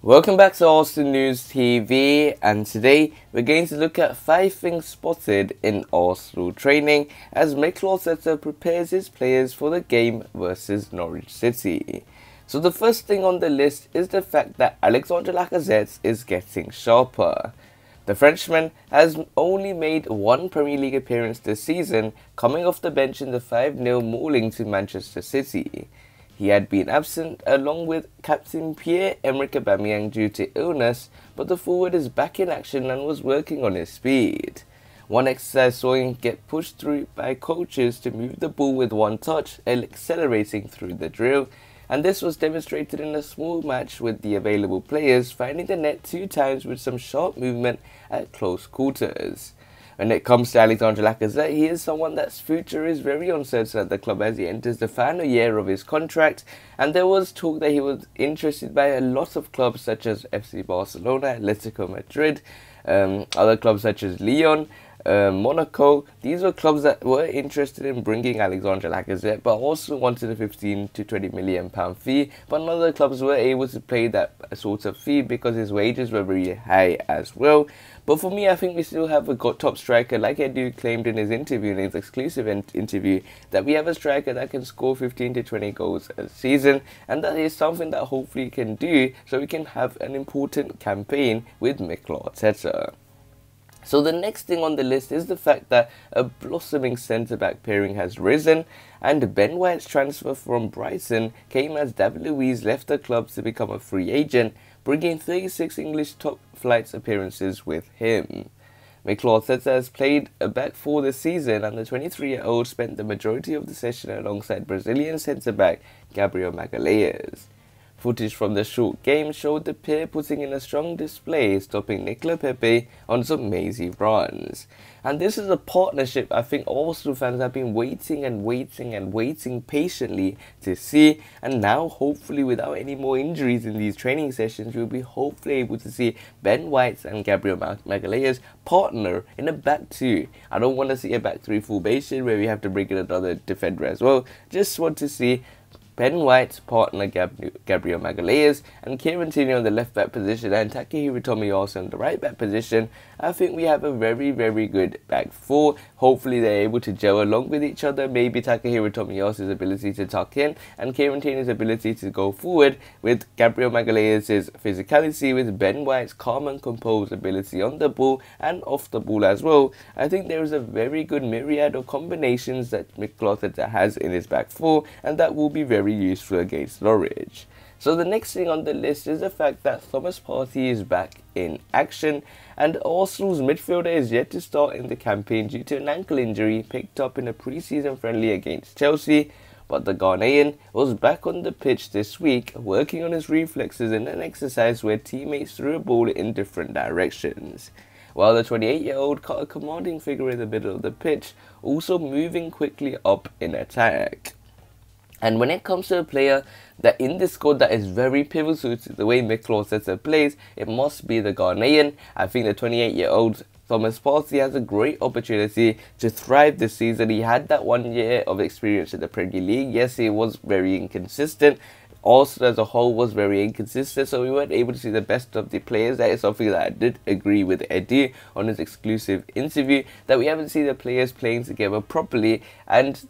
Welcome back to Arsenal News TV, and today we're going to look at 5 things spotted in Arsenal training as Mikel prepares his players for the game versus Norwich City. So the first thing on the list is the fact that Alexandre Lacazette is getting sharper. The Frenchman has only made one Premier League appearance this season, coming off the bench in the 5-0 mauling to Manchester City. He had been absent along with captain Pierre-Emerick Aubameyang due to illness, but the forward is back in action and was working on his speed. One exercise saw him get pushed through by coaches to move the ball with one touch, accelerating through the drill, and this was demonstrated in a small match with the available players, finding the net 2 times with some sharp movement at close quarters. When it comes to Alexandre Lacazette, he is someone that's future is very uncertain at the club as he enters the final year of his contract, and there was talk that he was interested by a lot of clubs such as FC Barcelona, Atletico Madrid, other clubs such as Lyon, Monaco. These were clubs that were interested in bringing Alexandre Lacazette but also wanted a 15 to 20 million pound fee, but none of the clubs were able to pay that sort of fee because his wages were very high as well. But for me, I think we still have a top striker, like Edu claimed in his interview, in his exclusive interview, that we have a striker that can score 15 to 20 goals a season, and that is something that hopefully he can do so we can have an important campaign with Mikel Arteta. So the next thing on the list is the fact that a blossoming centre-back pairing has risen, and Ben White's transfer from Brighton came as David Luiz left the club to become a free agent, bringing 36 English top-flight appearances with him. Mikel Arteta has played a back 4 this season, and the 23-year-old spent the majority of the session alongside Brazilian centre-back Gabriel. Footage from the short game showed the pair putting in a strong display, stopping Nicolas Pepe on some mazy runs. And this is a partnership I think Arsenal fans have been waiting patiently to see, and now hopefully without any more injuries in these training sessions, we'll be hopefully able to see Ben White and Gabriel partner in a back 2. I don't want to see a back 3 formation where we have to bring in another defender as well. Just want to see Ben White, partner Gabriel, and Kieran Tierney on the left back position, and Takehiro Tomiyasu on the right back position. I think we have a very good back 4. Hopefully they're able to gel along with each other. Maybe Takehiro Tomiyasu's ability to tuck in and Kieran Tierney's ability to go forward, with Gabriel Magalhaes' physicality, with Ben White's calm and composed ability on the ball and off the ball as well. I think there is a very good myriad of combinations that Mikel Arteta has in his back 4, and that will be very useful against Norwich. So the next thing on the list is the fact that Thomas Partey is back in action, and Arsenal's midfielder is yet to start in the campaign due to an ankle injury picked up in a pre-season friendly against Chelsea. But the Ghanaian was back on the pitch this week, working on his reflexes in an exercise where teammates threw a ball in different directions. While the 28-year-old cut a commanding figure in the middle of the pitch, also moving quickly up in attack. And when it comes to a player that in this squad that is very pivotal to the way Mikel Arteta plays, it must be the Ghanaian. I think the 28-year-old Thomas Partey has a great opportunity to thrive this season. He had that 1 year of experience in the Premier League. Yes, he was very inconsistent. Arsenal as a whole was very inconsistent, so we weren't able to see the best of the players. That is something that I did agree with Eddie on his exclusive interview, that we haven't seen the players playing together properly, and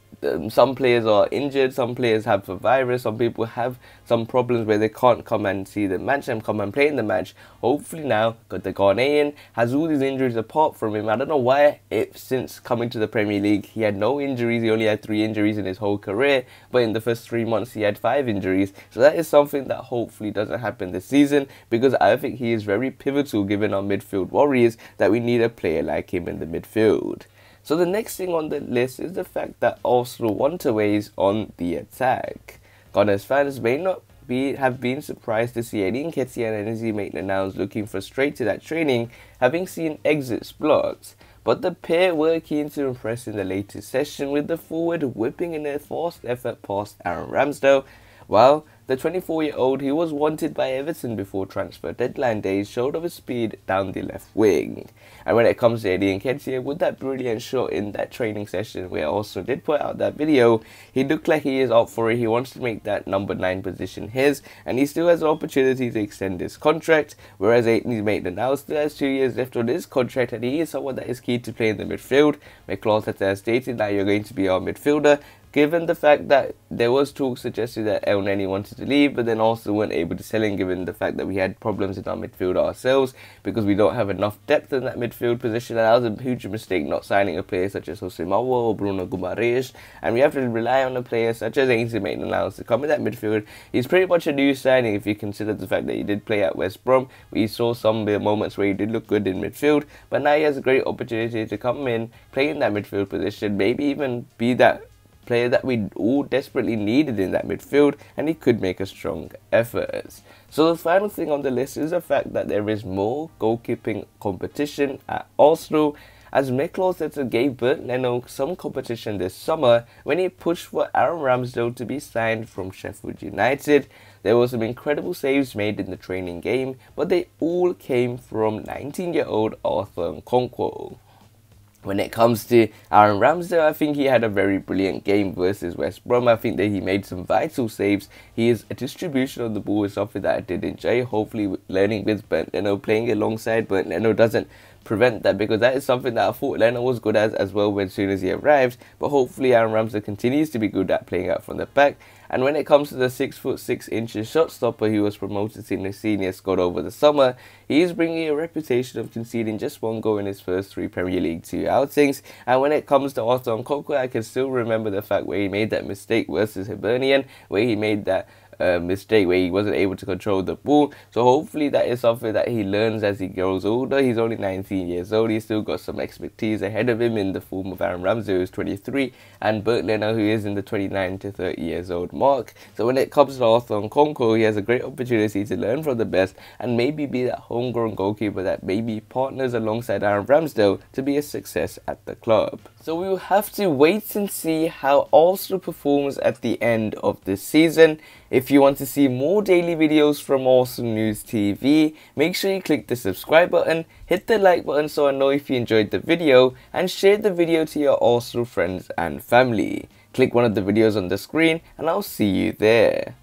some players are injured, some players have a virus, some people have some problems where they can't come and see the match and come and play in the match. Hopefully now, because the Ghanaian has all these injuries apart from him. I don't know why, since coming to the Premier League, he had no injuries. He only had 3 injuries in his whole career, but in the first 3 months he had 5 injuries. So that is something that hopefully doesn't happen this season, because I think he is very pivotal given our midfield worries, that we need a player like him in the midfield. So the next thing on the list is the fact that Arsenal want ways on the attack. Gunners fans may not have been surprised to see Eddie Nketiah and Eddie Maitland-Niles looking frustrated at training, having seen exits blocked. But the pair were keen to impress in the latest session, with the forward whipping in a fast effort past Aaron Ramsdale, while the 24-year-old who was wanted by Everton before transfer deadline days showed off his speed down the left wing. And when it comes to Eddie Nketiah, with that brilliant shot in that training session where Arsenal did put out that video, he looked like he is up for it. He wants to make that number 9 position his, and he still has an opportunity to extend his contract, whereas Aiton's mate now still has 2 years left on his contract, and he is someone that is key to play in the midfield. Mikel has stated that you're going to be our midfielder, given the fact that there was talk suggesting that Elneny wanted to leave, but then also weren't able to sell him, given the fact that we had problems in our midfield ourselves because we don't have enough depth in that midfield position. And that was a huge mistake not signing a player such as Jose Mauro or Bruno Guimaraes, and we have to rely on a player such as Ainsley Maitland-Niles to come in that midfield. He's pretty much a new signing if you consider the fact that he did play at West Brom. We saw some moments where he did look good in midfield, but now he has a great opportunity to come in, play in that midfield position, maybe even be that player that we all desperately needed in that midfield, and he could make a strong effort. So the final thing on the list is the fact that there is more goalkeeping competition at Arsenal, as Mikel gave Bernd Leno some competition this summer when he pushed for Aaron Ramsdale to be signed from Sheffield United. There were some incredible saves made in the training game, but they all came from 19-year-old Arthur Nkonkwo. When it comes to Aaron Ramsdale, I think he had a very brilliant game versus West Brom. I think that he made some vital saves. His distribution of the ball is something that I did enjoy. Hopefully, learning with Bernd Leno, playing alongside Bernd Leno doesn't prevent that, because that is something that I thought Leno was good at as well as soon as he arrived. But hopefully Aaron Ramsdale continues to be good at playing out from the back. And when it comes to the 6'6" shot stopper who was promoted to the senior squad over the summer, he is bringing a reputation of conceding just 1 goal in his first 3 Premier League 2 outings. And when it comes to Arthur Nkonkwo, I can still remember the fact where he made that mistake versus Hibernian, where he made that mistake where he wasn't able to control the ball. So hopefully that is something that he learns as he grows older. He's only 19 years old. He's still got some expertise ahead of him in the form of Aaron Ramsdale, who's 23, and Bernd Leno, who is in the 29 to 30 years old mark. So when it comes to Arthur Nkonkwo, he has a great opportunity to learn from the best and maybe be that homegrown goalkeeper that maybe partners alongside Aaron Ramsdale to be a success at the club. So we will have to wait and see how Arsenal performs at the end of this season. If you want to see more daily videos from Arsenal News TV, make sure you click the subscribe button, hit the like button so I know if you enjoyed the video, and share the video to your Arsenal friends and family. Click one of the videos on the screen and I'll see you there.